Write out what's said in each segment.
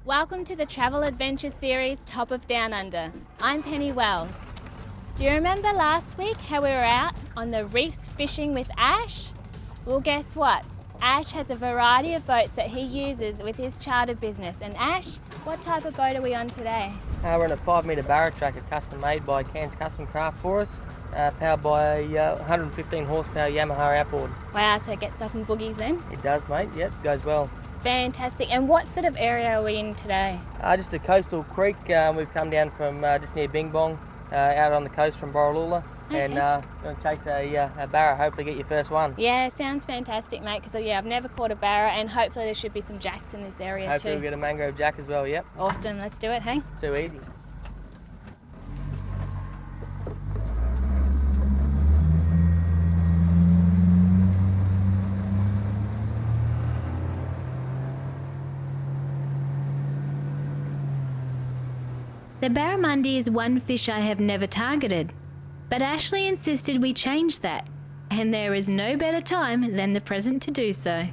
Welcome to the Travel Adventure Series Top of Down Under. I'm Penny Wells. Do you remember last week how we were out on the reefs fishing with Ash? Well, guess what? Ash has a variety of boats that he uses with his charter business. And Ash, what type of boat are we on today? We're on a 5-metre Barra tracker, custom made by Cairns Custom Craft for us, powered by a 115 horsepower Yamaha outboard. Wow, so it gets up in boogies then? It does, mate. Yep, goes well. Fantastic. And what sort of area are we in today? Just a coastal creek. We've come down from just near Bing Bong, out on the coast from Barra, Okay. and going to chase a Barra, hopefully get your first one. Yeah, sounds fantastic, mate, because I've never caught a Barra, and hopefully there should be some jacks in this area Hopefully too. we'll get a mangrove jack as well, yep. Awesome, let's do it, hey? Too easy. The barramundi is one fish I have never targeted, but Ashley insisted we change that, and there is no better time than the present to do so.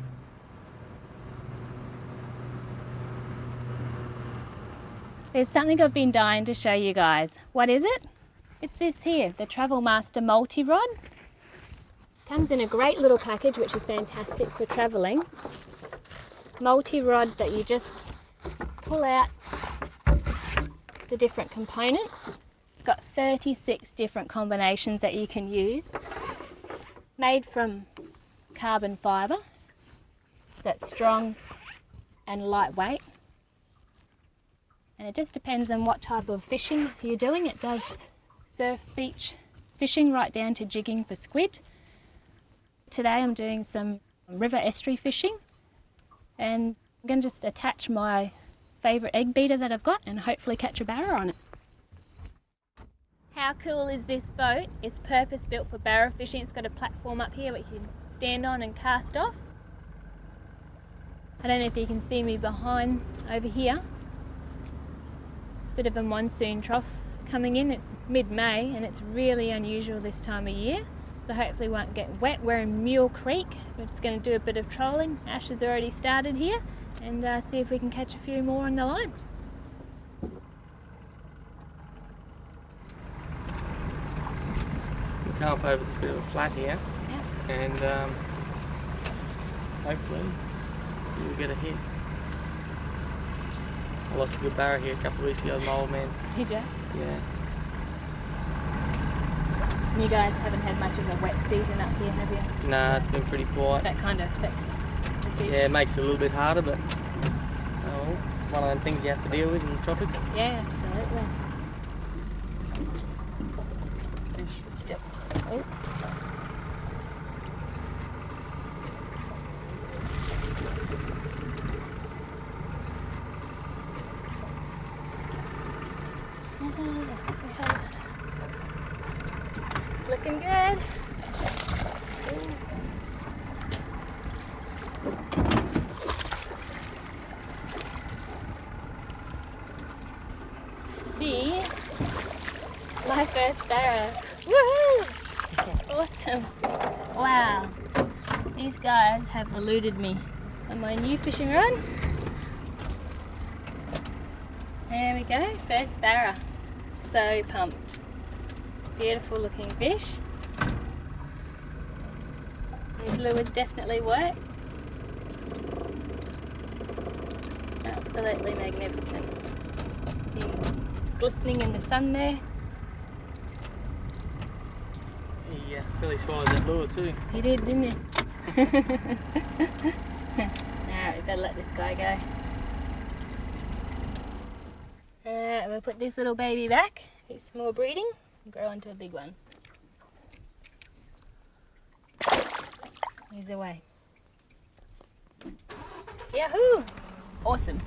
There's something I've been dying to show you guys. What is it? It's this here, the Travel Master multi-rod. Comes in a great little package, which is fantastic for travelling. Multi-rod that you just pull out the different components. It's got 36 different combinations that you can use. Made from carbon fibre, so it's strong and lightweight. And it just depends on what type of fishing you're doing. It does surf, beach fishing right down to jigging for squid. Today I'm doing some river estuary fishing, and I'm going to just attach my favourite egg beater that I've got and hopefully catch a barra on it. How cool is this boat? It's purpose built for barra fishing. It's got a platform up here where you can stand on and cast off. I don't know if you can see me behind over here. It's a bit of a monsoon trough coming in. It's mid-May and it's really unusual this time of year. So hopefully it won't get wet. We're in Mule Creek. We're just going to do a bit of trolling. Ash has already started here, and see if we can catch a few more on the line. We'll come up over this bit of a flat here, Yeah. and hopefully we'll get a hit. I lost a good Barra here a couple of weeks ago with my old man. Did you? Yeah. You guys haven't had much of a wet season up here, have you? Nah, it's been pretty quiet. That kind of affects the fish. Yeah, it makes it a little bit harder, but it's one of them things you have to deal with in the tropics. Yeah, absolutely. Yep. Oh. It's looking good. My first Barra. Woohoo! Awesome. Wow. These guys have eluded me on my new fishing rod. There we go, first Barra. So pumped. Beautiful looking fish. These lures definitely work. Absolutely magnificent. See, glistening in the sun there. He really swallowed that lure too. He did, didn't he? Alright, we better let this guy go. Alright, we'll put this little baby back, do some more breeding, and grow into a big one. He's away. Yahoo! Awesome.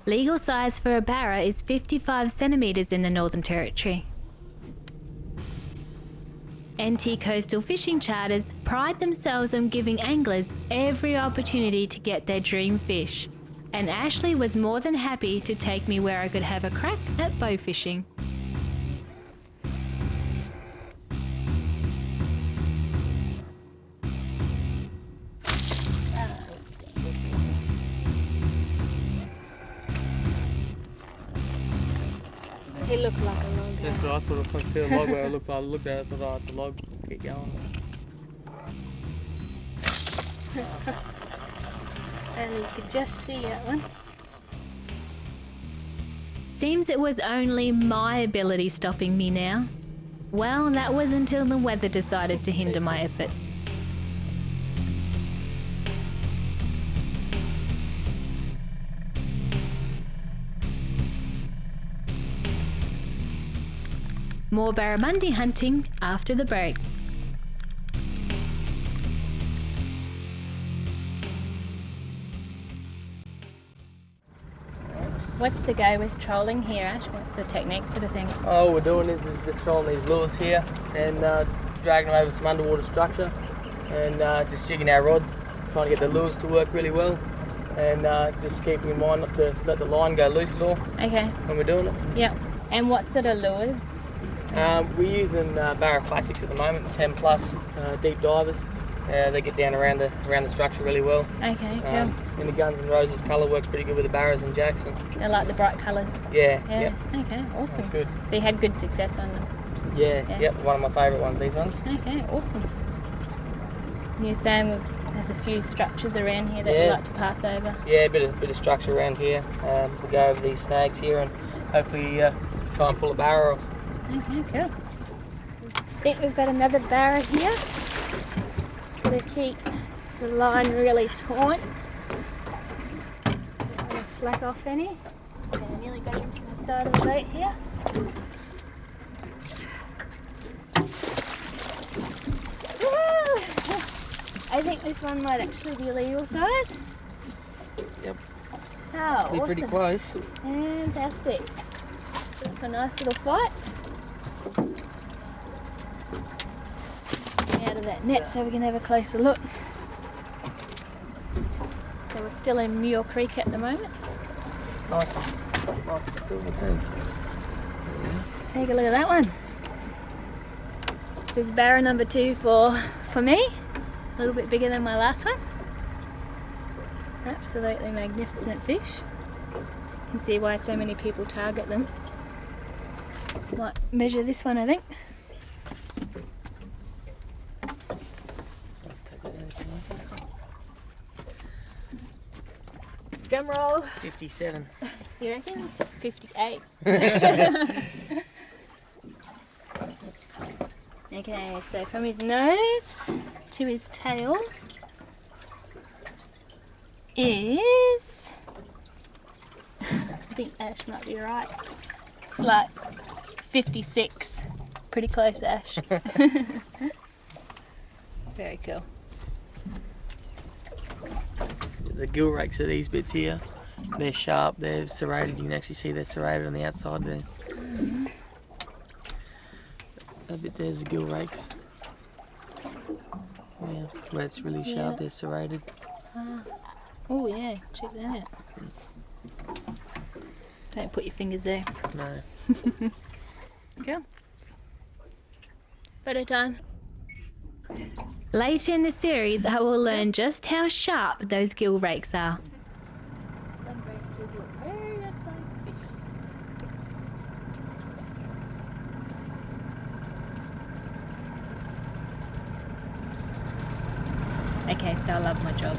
Legal size for a barra is 55 centimetres in the Northern Territory. NT Coastal Fishing Charters pride themselves on giving anglers every opportunity to get their dream fish, and Ashley was more than happy to take me where I could have a crack at bow fishing. He looked like a log. That's what I thought. It was still a log. Where I looked at it, I thought, oh, it's a log. Keep going. And you could just see that one. Seems it was only my ability stopping me now. Well, that was until the weather decided to hinder my efforts. More barramundi hunting after the break. What's the go with trolling here, Ash? What's the technique sort of thing? All we're doing is just trolling these lures here and dragging them over some underwater structure and just jigging our rods, trying to get the lures to work really well and just keeping in mind not to let the line go loose at all Okay. when we're doing it. Yep. And what sort of lures? We're using Barra Classics at the moment, 10 plus deep divers. They get down around the structure really well. Okay, cool. And the Guns N' Roses colour works pretty good with the Barras and Jackson. They like the bright colours. Yeah, Yeah. yep. Okay, awesome. That's good. So you had good success on them. Yeah, Yeah. yep, one of my favourite ones, these ones. Okay, awesome. And you're saying there's a few structures around here that Yeah. you like to pass over. Yeah, a bit of structure around here. We'll go over these snags here and hopefully try and pull a Barra off. Okay, cool. I think we've got another Barra here. Got to keep the line really taut. Don't want to slack off any. Okay, I nearly got into the side of the boat here. Woo! I think this one might actually be legal size. Yep. Oh, Be pretty awesome. close. Fantastic. That's a nice little fight. Out of that net so we can have a closer look. So we're still in Muir Creek at the moment. Nice and silver too. Take a look at that one. This is Barra number 2 for me. A little bit bigger than my last one. Absolutely magnificent fish. You can see why so many people target them. Might measure this one, I think. Let's take that out. Drum roll. 57. You reckon? 58. Okay, so from his nose to his tail is, I think Ash might be right. It's like 56. Pretty close, Ash. Very cool. The gill rakes are these bits here. They're sharp, they're serrated. You can actually see they're serrated on the outside there. That bit there's the gill rakes. Yeah, where it's really sharp, Yeah. they're serrated. Oh yeah, check that out. Don't put your fingers there. No. Cool. Photo time. Later in the series, I will learn just how sharp those gill rakes are. Okay, so I love my job.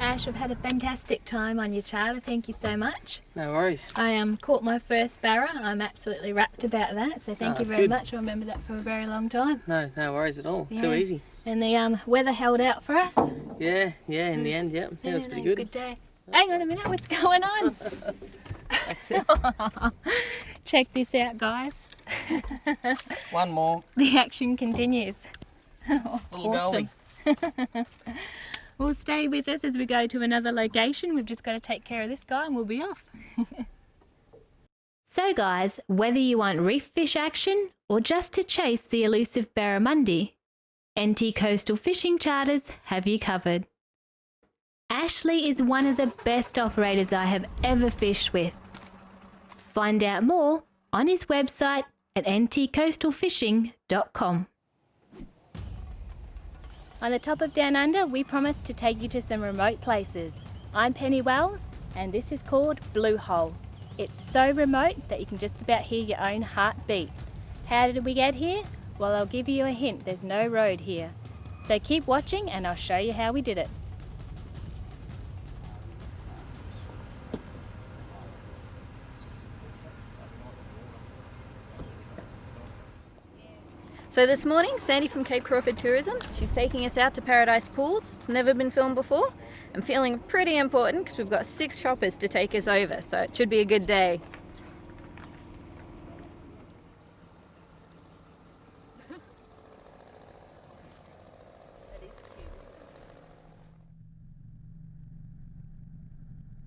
Ash, I've had a fantastic time on your charter. Thank you so much. No worries. I caught my first Barra. I'm absolutely rapt about that. So thank you that's very good. much. I'll remember that for a very long time. No worries at all. Yeah. Too easy. And the weather held out for us. Yeah, in the end, yep. It was pretty good. Good day. Hang on a minute, what's going on? Check this out, guys. One more. The action continues. Little Awesome. goalie. Well, stay with us as we go to another location. We've just got to take care of this guy and we'll be off. So guys, whether you want reef fish action or just to chase the elusive barramundi, NT Coastal Fishing Charters have you covered. Ashley is one of the best operators I have ever fished with. Find out more on his website at ntcoastalfishing.com. On the top of Down Under, we promise to take you to some remote places. I'm Penny Wells, and this is called Blue Hole. It's so remote that you can just about hear your own heart beat. How did we get here? Well, I'll give you a hint, there's no road here. So keep watching and I'll show you how we did it. So this morning, Sandy from Cape Crawford Tourism, she's taking us out to Paradise Pools. It's never been filmed before. I'm feeling pretty important because we've got 6 shoppers to take us over, so it should be a good day.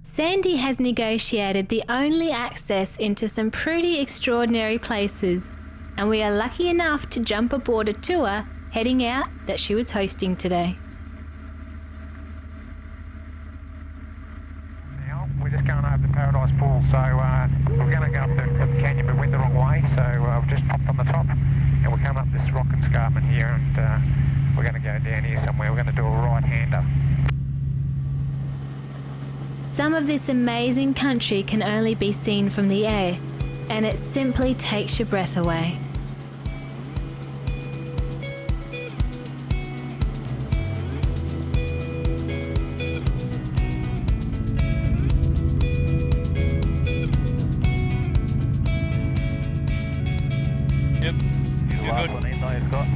Sandy has negotiated the only access into some pretty extraordinary places, and we are lucky enough to jump aboard a tour heading out that she was hosting today. Now, we're just going over the Paradise Pool, so we're going to go up the canyon, but went the wrong way, so we've just popped on the top, and we're coming up this rock escarpment here, and we're going to go down here somewhere. We're going to do a right-hander. Some of this amazing country can only be seen from the air, and it simply takes your breath away. Yep, You're good. one in there, Scott.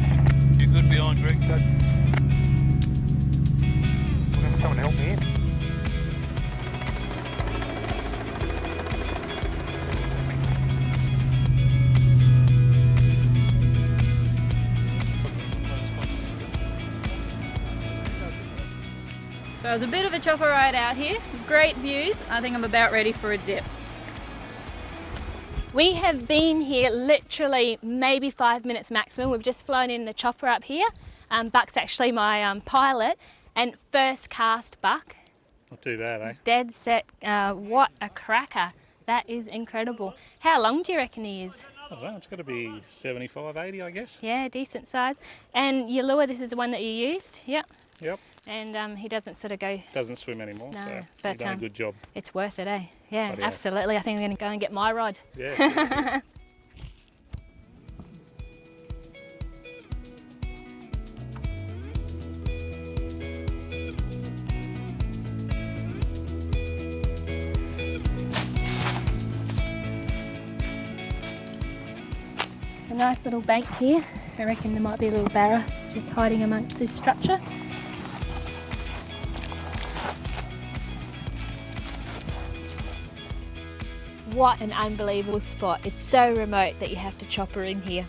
You're good behind, Greg. We're going to someone to help me in. So it was a bit of a chopper ride out here. Great views. I think I'm about ready for a dip. We have been here literally maybe 5 minutes maximum. We've just flown in the chopper up here. Buck's actually my pilot, and first cast Buck. Not too bad, eh? Dead set. What a cracker. That is incredible. How long do you reckon he is? I don't know, it's got to be 75, 80, I guess. Yeah, decent size. And your lure, this is the one that you used? Yep. Yep, And he doesn't sort of go, doesn't swim anymore, No, so but, you've done a good job. it's worth it, eh? Yeah, Bloody hell. absolutely. I think I'm going to go and get my rod. Yeah. A nice little bank here. I reckon there might be a little barra just hiding amongst this structure. What an unbelievable spot. It's so remote that you have to chopper in here.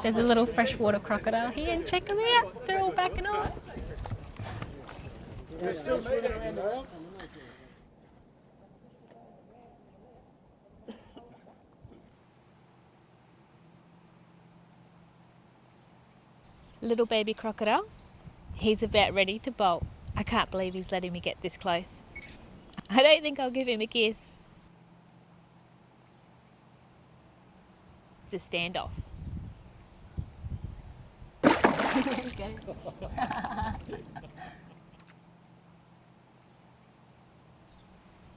There's a little freshwater crocodile here, and check them out. They're all backing off. Little baby crocodile. He's about ready to bolt. I can't believe he's letting me get this close. I don't think I'll give him a kiss. It's a standoff. There you go.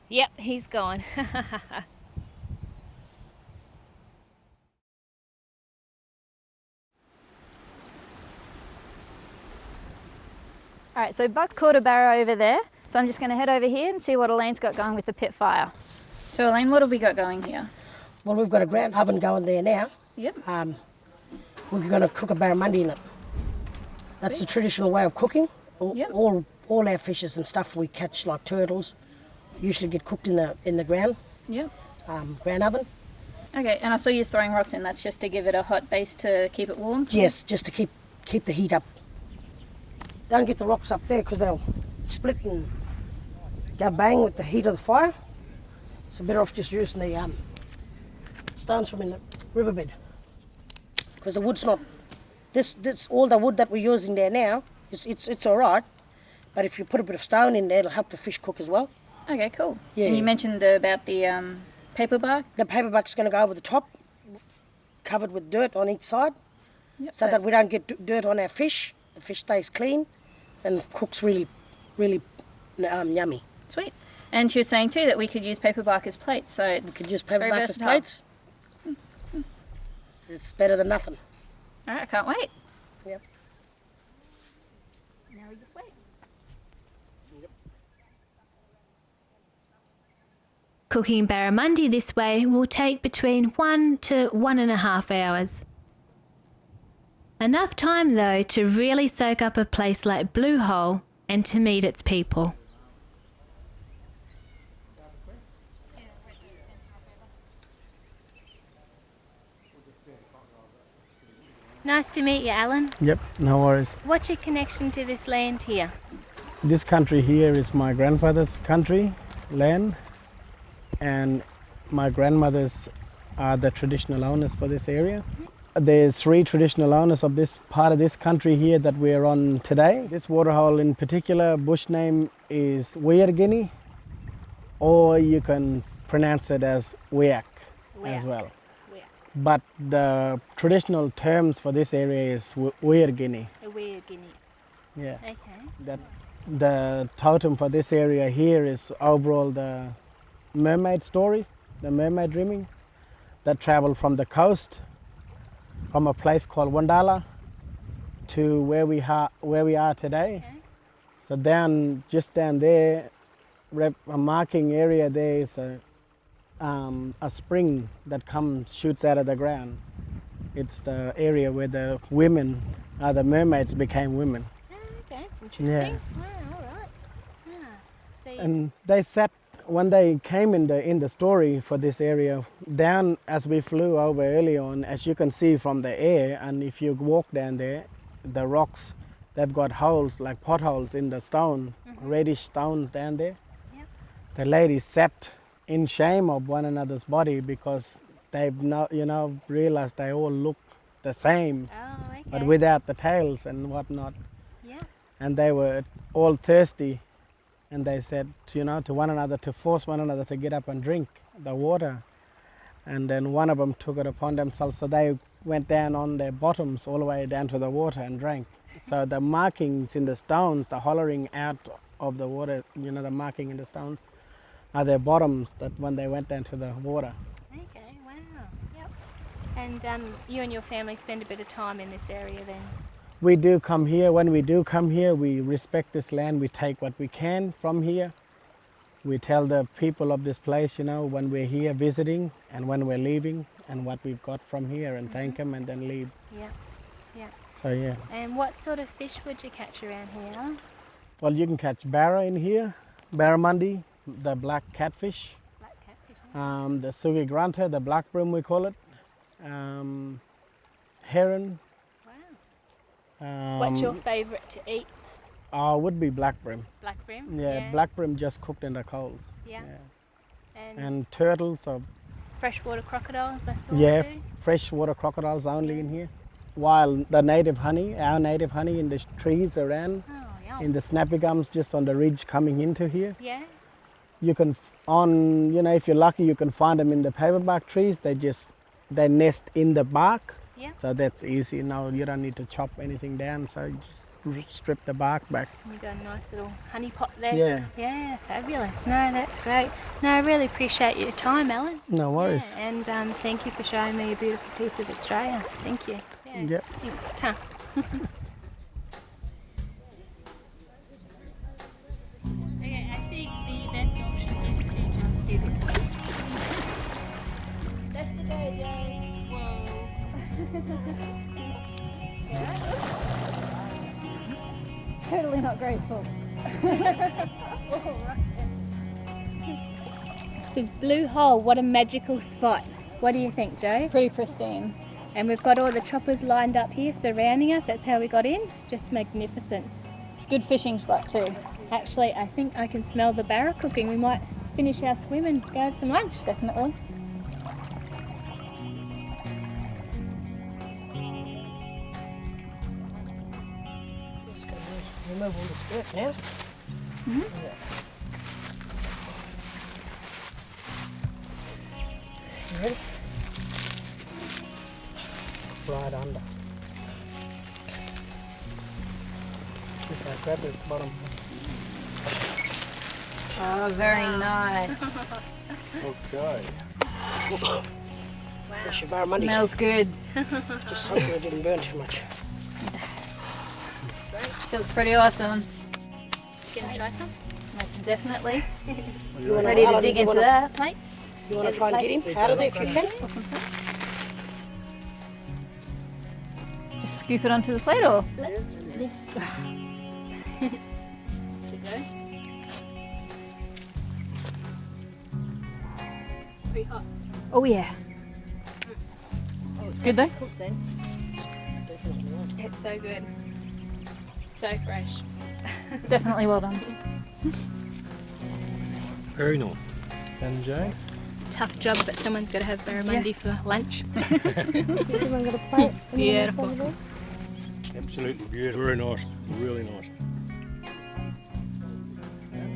Yep, he's gone. All right, so Buck's caught a barra over there. So I'm just going to head over here and see what Elaine's got going with the pit fire. So Elaine, what have we got going here? Well, we've got a ground oven going there now. Yep. We're going to cook a barramundi in it. That's the traditional way of cooking. Yep. All our fishes and stuff we catch, like turtles, usually get cooked in the ground Yep. ground oven. Okay, and I saw you throwing rocks in. That's just to give it a hot base to keep it warm? Yes, just to keep the heat up. Don't get the rocks up there because they'll split and go bang with the heat of the fire. So better off just using the stones from in riverbed. Because the wood's not, this all the wood that we're using there now, it's all right. But if you put a bit of stone in there, it'll help the fish cook as well. Okay, cool. Yeah. And you mentioned about the paper bark. The paper bark's going to go over the top, covered with dirt on each side, Yep, so that we don't get dirt on our fish. The fish stays clean and cooks really, really yummy. Sweet. And she was saying too that we could use paper bark as plates, so it's We could use paper very bark as versatile. plates. It's better than nothing. All right, I can't wait. Yep. Now we just wait. Cooking barramundi this way will take between 1 to 1.5 hours. Enough time though to really soak up a place like Blue Hole and to meet its people. Nice to meet you, Alan. Yep, no worries. What's your connection to this land here? This country here is my grandfather's country, land, and my grandmothers are the traditional owners for this area. There's 3 traditional owners of this part of this country here that we're on today. This waterhole in particular, bush name is Weirgini, or you can pronounce it as Weak as well. But the traditional terms for this area is Weirgini. A weird guinea. Yeah. Okay. The totem for this area here is overall the mermaid story, the mermaid dreaming that traveled from the coast, from a place called Wandala to where we are today. Okay. So just down there, a marking area there is a spring that shoots out of the ground. It's the area where the women, the mermaids became women. Oh, okay, that's interesting. Yeah. Wow, all right. So And they said when they came in the story for this area, down as we flew over early on, as you can see from the air, and if you walk down there, the rocks, they've got holes like potholes in the stone, reddish stones down there. Yep. The ladies sat in shame of one another's body because they've not, realized they all look the same, Oh, okay. but without the tails and whatnot. Yeah. And they were all thirsty, and they said, to one another, to force one another to get up and drink the water. And then one of them took it upon themselves, so they went down on their bottoms all the way down to the water and drank. So the markings in the stones, the hollowing out of the water, the marking in the stones, are their bottoms that when they went down to the water. Okay, wow. Yep. And you and your family spend a bit of time in this area then? We do come here. When we do come here, we respect this land. We take what we can from here. We tell the people of this place, when we're here visiting and when we're leaving and what we've got from here, and thank them and then leave. Yeah. Yeah. So yeah. And what sort of fish would you catch around here, Alan? Well, you can catch Barra in here, Barramundi, the black catfish, Black catfish. the sugi grunter, the black brim we call it, heron. Wow. What's your favourite to eat? Would be black brim. Black brim? Yeah, black brim just cooked in the coals. Yeah. And turtles or Freshwater crocodiles, I saw too. freshwater crocodiles only in here. While the native honey, our native honey in the trees around, Oh, yum. in the snappy gums just on the ridge coming into here. Yeah. You can, if you're lucky, you can find them in the paperbark trees. They nest in the bark. Yeah. So that's easy. No, you don't need to chop anything down. So you just strip the bark back. You've got a nice little honey pot there. Yeah. Yeah, fabulous. No, that's great. No, I really appreciate your time, Alan. No worries. Yeah, and thank you for showing me a beautiful piece of Australia. Thank you. Yeah. Yep. Thanks. Ta. Okay, I think the best option is to just do this. That's the day, Jay. Whoa. Totally not graceful. This is Blue Hole. What a magical spot. What do you think, Joe? Pretty pristine. And we've got all the choppers lined up here surrounding us. That's how we got in. Just magnificent. It's a good fishing spot too. Actually, I think I can smell the Barra cooking. We might finish our swim and go have some lunch. Definitely. over all the skirt now. Yeah. You ready? Right under. If I grab this bottom. Oh, very nice. Okay. Fresh Barramundi. Smells good. Just hopefully it didn't burn too much. She looks pretty awesome. Gonna try some? Most definitely. You wanna, Ready to Alan, dig you into wanna, that. Plates? You want to try and get him out of there if you can? Just scoop it onto the plate or? Pretty hot. Oh yeah. Oh, it's Good though? cooked then. It's so good. So fresh. Definitely well done. Very nice. And Jay? Tough job, but someone's got to have barramundi for lunch. Everyone got a plate? Beautiful. Absolutely beautiful. Very nice. Really nice.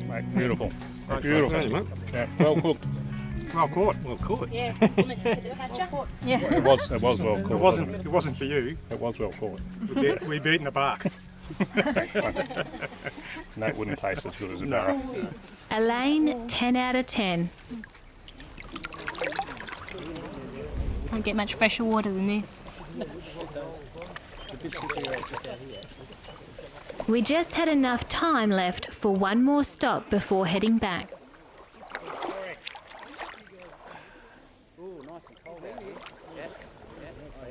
Mate, beautiful. Beautiful. Yeah, well cooked. Well caught. Well caught. Yeah, compliments to the catcher. Yeah. It was well caught. It wasn't for you. It was well caught. We beat in the bark. And that wouldn't taste as good as a barra. Elaine, 10 out of 10. Can't get much fresher water than this. We just had enough time left for one more stop before heading back.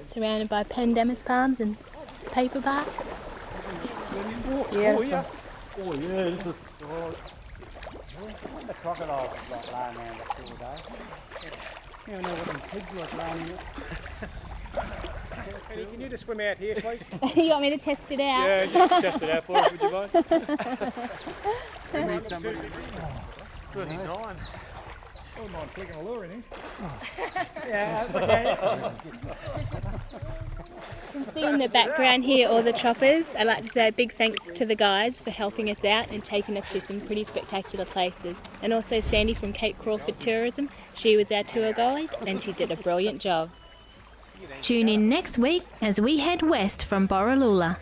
Surrounded by pandanus palms and paper barks. Beautiful. Oh yeah, this is the crocodiles like lying around that all day. You don't know what them pigs like lying here. Penny, can you just swim out here, please? You want me to test it out? Yeah, just test it out for us, would you mind? We need somebody. 39. Oh, I'm taking a lure in here. Yeah, okay. You can see in the background here all the choppers. I'd like to say a big thanks to the guys for helping us out and taking us to some pretty spectacular places. And also Sandy from Cape Crawford Tourism. She was our tour guide and she did a brilliant job. Tune in next week as we head west from Borroloola.